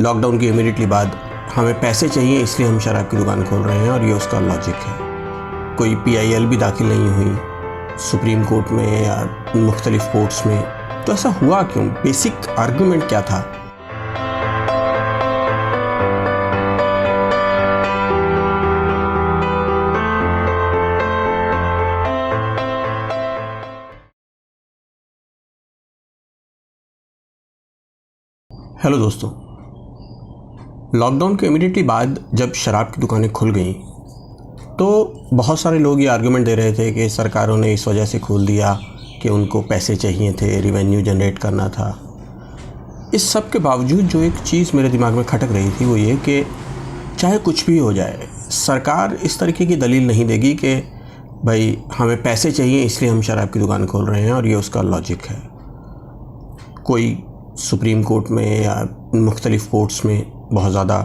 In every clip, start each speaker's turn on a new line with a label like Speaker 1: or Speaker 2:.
Speaker 1: Lockdown के immediately बाद हमें पैसे चाहिए इसलिए हम शराब की दुकान खोल रहे हैं और ये उसका लॉजिक है। कोई PIL भी दाखिल नहीं हुई सुप्रीम कोर्ट में या मुख्तलिफ कोर्ट्स में, तो ऐसा हुआ क्यों? बेसिक आर्गुमेंट क्या था? हेलो दोस्तों, लॉकडाउन के इमीडिएटली बाद जब शराब की दुकानें खुल गई तो बहुत सारे लोग ये आर्गुमेंट दे रहे थे कि सरकारों ने इस वजह से खोल दिया कि उनको पैसे चाहिए थे, रिवेन्यू जनरेट करना था। इस सब के बावजूद जो एक चीज़ मेरे दिमाग में खटक रही थी वो ये कि चाहे कुछ भी हो जाए, सरकार इस तरीके की दलील नहीं देगी कि भाई हमें पैसे चाहिए इसलिए हम शराब की दुकान खोल रहे हैं और ये उसका लॉजिक है। कोई सुप्रीम कोर्ट में या मुख्तलिफ कोर्ट्स में बहुत ज़्यादा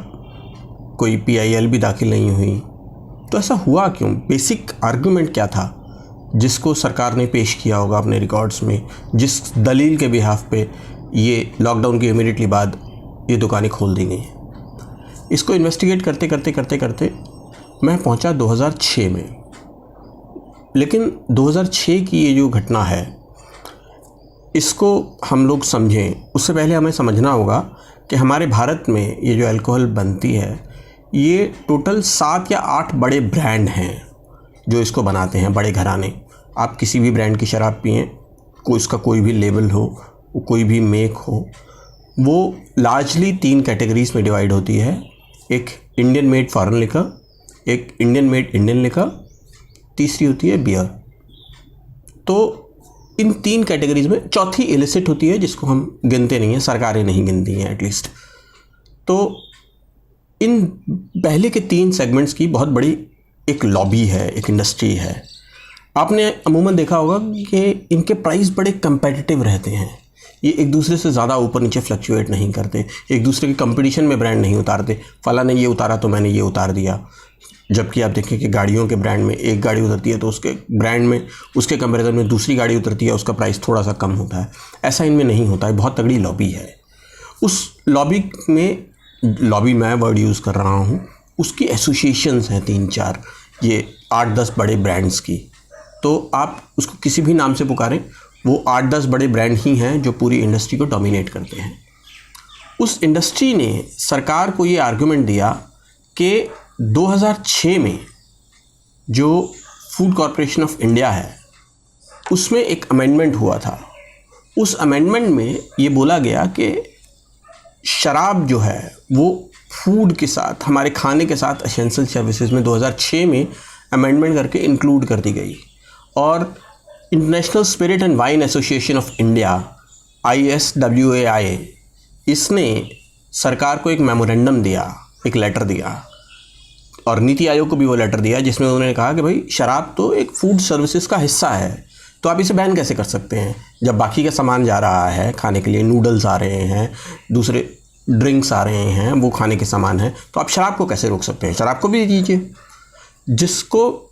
Speaker 1: कोई PIL भी दाखिल नहीं हुई, तो ऐसा हुआ क्यों? बेसिक आर्गुमेंट क्या था जिसको सरकार ने पेश किया होगा अपने रिकॉर्ड्स में, जिस दलील के बिहाफ पे ये लॉकडाउन के इमीडिएटली बाद ये दुकानें खोल दी गई? इसको इन्वेस्टिगेट करते करते करते करते मैं पहुंचा 2006 में। लेकिन 2006 की ये जो घटना है इसको हम लोग समझें उससे पहले हमें समझना होगा कि हमारे भारत में ये जो अल्कोहल बनती है ये टोटल 7 या 8 बड़े ब्रांड हैं जो इसको बनाते हैं, बड़े घराने। आप किसी भी ब्रांड की शराब पिएं, उसका कोई भी लेबल हो, कोई भी मेक हो, वो लार्जली 3 कैटेगरीज़ में डिवाइड होती है। एक इंडियन मेड फॉरेन लिकर, एक इंडियन मेड इंडियन लिकर, तीसरी होती है बियर। तो इन 3 कैटेगरीज़ में चौथी इलिसिट होती है जिसको हम गिनते नहीं हैं, सरकारें नहीं गिनती हैं एटलीस्ट। तो इन पहले के 3 सेगमेंट्स की बहुत बड़ी एक लॉबी है, एक इंडस्ट्री है। आपने अमूमन देखा होगा कि इनके प्राइस बड़े कंपेटिटिव रहते हैं। ये एक दूसरे से ज़्यादा ऊपर नीचे फ्लक्चुएट नहीं करते, एक दूसरे के कंपटीशन में ब्रांड नहीं उतारते। फला ने ये उतारा तो मैंने ये उतार दिया। जबकि आप देखें कि गाड़ियों के ब्रांड में एक गाड़ी उतरती है तो उसके ब्रांड में उसके कंपैरिजन में दूसरी गाड़ी उतरती है, उसका प्राइस थोड़ा सा कम होता है। ऐसा इनमें नहीं होता है। बहुत तगड़ी लॉबी है। उस लॉबी में, लॉबी मैं वर्ड यूज़ कर रहा हूँ, उसकी एसोसिएशंस हैं 3-4, ये 8-10 बड़े ब्रांड्स की। तो आप उसको किसी भी नाम से पुकारें, वो 8-10 बड़े ब्रांड ही हैं जो पूरी इंडस्ट्री को डोमिनेट करते हैं। उस इंडस्ट्री ने सरकार को ये आर्गुमेंट दिया कि 2006 में जो फूड कॉरपोरेशन ऑफ इंडिया है उसमें एक अमेंडमेंट हुआ था। उस अमेंडमेंट में ये बोला गया कि शराब जो है वो फूड के साथ, हमारे खाने के साथ एसेंशियल सर्विसेज में 2006 में अमेंडमेंट करके इंक्लूड कर दी गई। और international spirit and wine association of India ISWAI, इसने सरकार को एक मेमोरेंडम दिया, एक लेटर दिया, और नीति आयोग को भी वो लेटर दिया जिसमें उन्होंने कहा कि भाई शराब तो एक फूड सर्विसेज का हिस्सा है, तो आप इसे बैन कैसे कर सकते हैं? जब बाकी का सामान जा रहा है खाने के लिए, नूडल्स आ रहे हैं, दूसरे ड्रिंक्स आ रहे हैं, वो खाने के सामान हैं, तो आप शराब को कैसे रोक सकते हैं? शराब को भी दीजिए। जिसको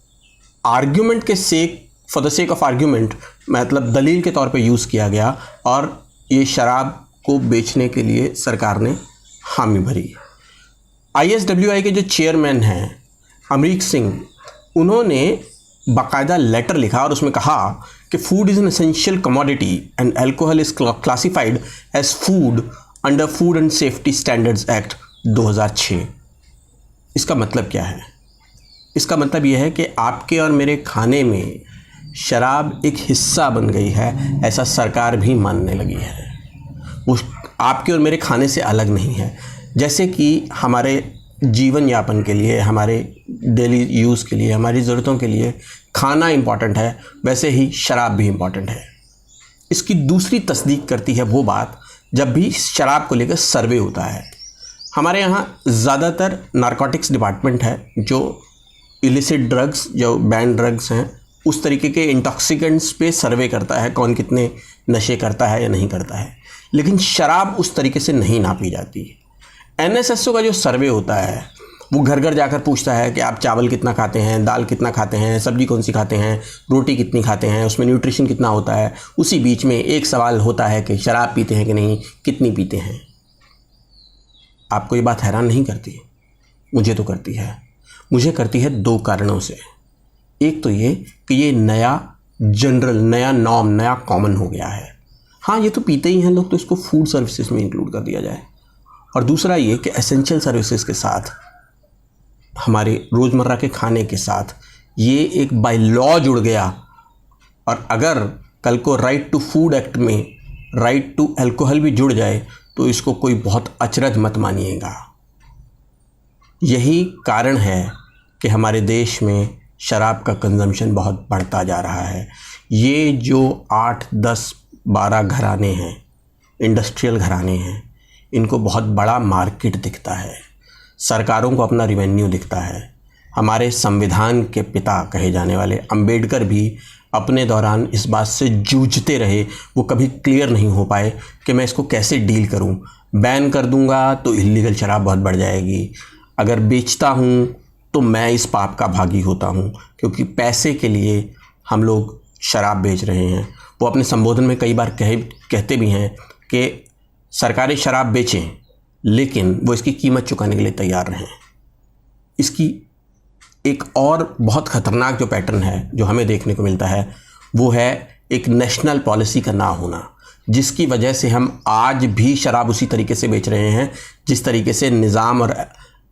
Speaker 1: आर्ग्यूमेंट के sake, for the sake of argument, मतलब दलील के तौर पे यूज़ किया गया और ये शराब को बेचने के लिए सरकार ने हामी भरी। ISWAI के जो चेयरमैन हैं अमरीक सिंह, उन्होंने बाकायदा लेटर लिखा और उसमें कहा कि food is an essential commodity and alcohol is classified as food under food and safety standards act 2006। इसका मतलब क्या है? इसका मतलब यह है कि आपके और मेरे खाने में शराब एक हिस्सा बन गई है, ऐसा सरकार भी मानने लगी है। वो आपके और मेरे खाने से अलग नहीं है। जैसे कि हमारे जीवन यापन के लिए, हमारे डेली यूज़ के लिए, हमारी ज़रूरतों के लिए खाना इम्पॉर्टेंट है, वैसे ही शराब भी इम्पॉर्टेंट है। इसकी दूसरी तस्दीक करती है वो बात जब भी शराब को लेकर सर्वे होता है। हमारे यहाँ ज़्यादातर नारकोटिक्स डिपार्टमेंट है जो इलिसिट ड्रग्स, जो बैन ड्रग्स हैं, उस तरीके के इंटॉक्सिकेंट्स पे सर्वे करता है, कौन कितने नशे करता है या नहीं करता है। लेकिन शराब उस तरीके से नहीं नापी जाती। NSSO का जो सर्वे होता है वो घर घर जाकर पूछता है कि आप चावल कितना खाते हैं, दाल कितना खाते हैं, सब्जी कौन सी खाते हैं, रोटी कितनी खाते हैं, उसमें न्यूट्रिशन कितना होता है। उसी बीच में एक सवाल होता है कि शराब पीते हैं कि नहीं, कितनी पीते हैं। आपको ये बात हैरान नहीं करती? मुझे तो करती है। मुझे करती है 2 कारणों से। एक तो ये कि ये नया जनरल, नया नॉर्म, नया कॉमन हो गया है। हाँ, ये तो पीते ही हैं लोग, तो इसको फूड सर्विसेज में इंक्लूड कर दिया जाए। और दूसरा ये कि एसेंशियल सर्विसेज के साथ, हमारे रोज़मर्रा के खाने के साथ ये एक बाय लॉ जुड़ गया। और अगर कल को राइट टू फूड एक्ट में राइट टू अल्कोहल भी जुड़ जाए तो इसको कोई बहुत अचरज मत मानिएगा। यही कारण है कि हमारे देश में शराब का कंजम्पशन बहुत बढ़ता जा रहा है। ये जो 8, 10, 12 घराने हैं, इंडस्ट्रियल घराने हैं, इनको बहुत बड़ा मार्केट दिखता है। सरकारों को अपना रिवेन्यू दिखता है। हमारे संविधान के पिता कहे जाने वाले अंबेडकर भी अपने दौरान इस बात से जूझते रहे। वो कभी क्लियर नहीं हो पाए कि मैं इसको कैसे डील करूं। बैन कर दूंगा तो इल्लीगल शराब बहुत बढ़ जाएगी, अगर बेचता हूं तो मैं इस पाप का भागी होता हूं, क्योंकि पैसे के लिए हम लोग शराब बेच रहे हैं। वो अपने संबोधन में कई बार कहते भी हैं कि सरकारें शराब बेचें, लेकिन वो इसकी कीमत चुकाने के लिए तैयार रहें। इसकी एक और बहुत ख़तरनाक जो पैटर्न है जो हमें देखने को मिलता है, वो है एक नेशनल पॉलिसी का ना होना, जिसकी वजह से हम आज भी शराब उसी तरीके से बेच रहे हैं जिस तरीके से निज़ाम और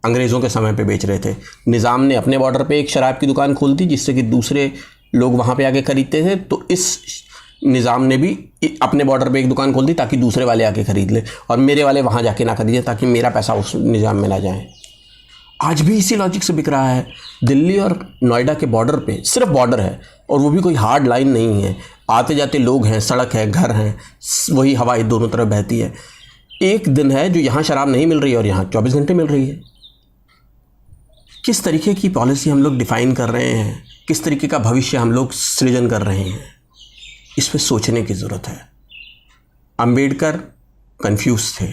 Speaker 1: अंग्रेज़ों के समय पे बेच रहे थे। निज़ाम ने अपने बॉर्डर पे एक शराब की दुकान खोल दी जिससे कि दूसरे लोग वहाँ पे आके ख़रीदते थे, तो इस निज़ाम ने भी अपने बॉर्डर पे एक दुकान खोल दी ताकि दूसरे वाले आके ख़रीद ले और मेरे वाले वहाँ जाके ना खरीदें, ताकि मेरा पैसा उस निज़ाम में ना जाए। आज भी इसी लॉजिक से बिक रहा है। दिल्ली और नोएडा के बॉर्डर पे सिर्फ बॉर्डर है और वो भी कोई हार्ड लाइन नहीं है। आते जाते लोग हैं, सड़क है, घर हैं, वही हवा दोनों तरफ बहती है। एक दिन है जो यहाँ शराब नहीं मिल रही है और यहाँ 24 घंटे मिल रही है। किस तरीके की पॉलिसी हम लोग डिफ़ाइन कर रहे हैं, किस तरीके का भविष्य हम लोग सृजन कर रहे हैं, इस पर सोचने की ज़रूरत है। अंबेडकर कंफ्यूज थे,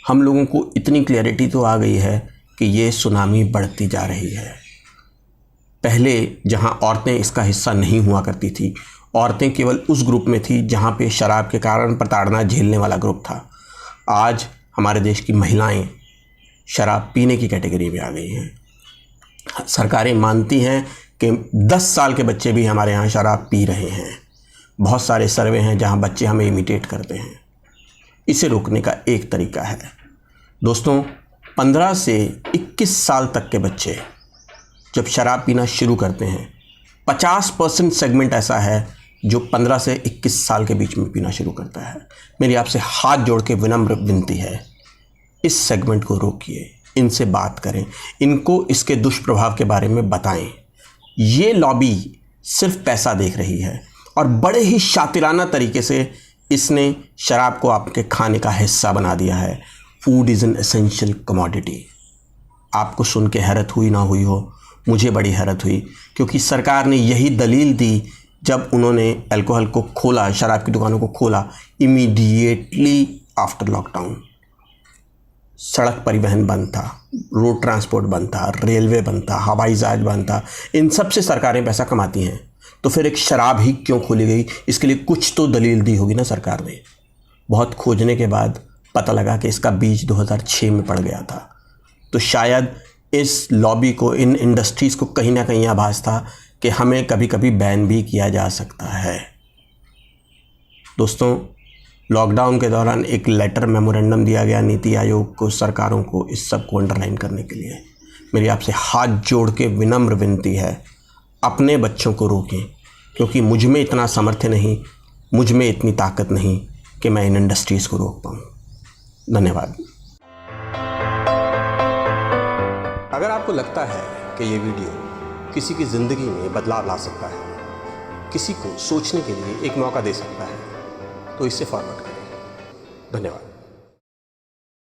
Speaker 1: हम लोगों को इतनी क्लैरिटी तो आ गई है कि ये सुनामी बढ़ती जा रही है। पहले जहां औरतें इसका हिस्सा नहीं हुआ करती थी, औरतें केवल उस ग्रुप में थी जहां पे शराब के कारण प्रताड़ना झेलने वाला ग्रुप था। आज हमारे देश की महिलाएं शराब पीने की कैटेगरी में आ गई हैं। सरकारें मानती हैं कि 10 साल के बच्चे भी हमारे यहाँ शराब पी रहे हैं। बहुत सारे सर्वे हैं जहां बच्चे हमें इमिटेट करते हैं। इसे रोकने का एक तरीका है दोस्तों, 15 से 21 साल तक के बच्चे जब शराब पीना शुरू करते हैं, 50% सेगमेंट ऐसा है जो 15 से 21 साल के बीच में पीना शुरू करता है। मेरी आपसे हाथ जोड़ के विनम्र विनती है, इस सेगमेंट को रोकिए, इनसे बात करें, इनको इसके दुष्प्रभाव के बारे में बताएं। ये लॉबी सिर्फ पैसा देख रही है और बड़े ही शातिराना तरीके से इसने शराब को आपके खाने का हिस्सा बना दिया है। Food is an essential commodity. आपको सुन के हैरत हुई ना हुई हो, मुझे बड़ी हैरत हुई, क्योंकि सरकार ने यही दलील दी जब उन्होंने अल्कोहल को खोला, शराब की दुकानों को खोला इमीडिएटली आफ्टर लॉकडाउन। सड़क परिवहन बंद था, रोड ट्रांसपोर्ट बंद था, रेलवे बंद था, हवाई जहाज बंद था। इन सब से सरकारें पैसा कमाती हैं, तो फिर एक शराब ही क्यों खोली गई? इसके लिए कुछ तो दलील दी होगी ना सरकार ने। बहुत खोजने के बाद पता लगा कि इसका बीज 2006 में पड़ गया था। तो शायद इस लॉबी को, इन इंडस्ट्रीज़ को कहीं ना कहीं आभास था कि हमें कभी कभी बैन भी किया जा सकता है। दोस्तों, लॉकडाउन के दौरान एक लेटर मेमोरेंडम दिया गया नीति आयोग को, सरकारों को, इस सब को अंडरलाइन करने के लिए। मेरी आपसे हाथ जोड़ के विनम्र विनती है, अपने बच्चों को रोकें, क्योंकि मुझ में इतना सामर्थ्य नहीं, मुझ में इतनी ताकत नहीं कि मैं इन इंडस्ट्रीज़ को रोक पाऊँ। धन्यवाद। अगर आपको लगता है कि ये वीडियो किसी की ज़िंदगी में बदलाव ला सकता है, किसी को सोचने के लिए एक मौका दे सकता है, तो इसे फॉरवर्ड करें। धन्यवाद।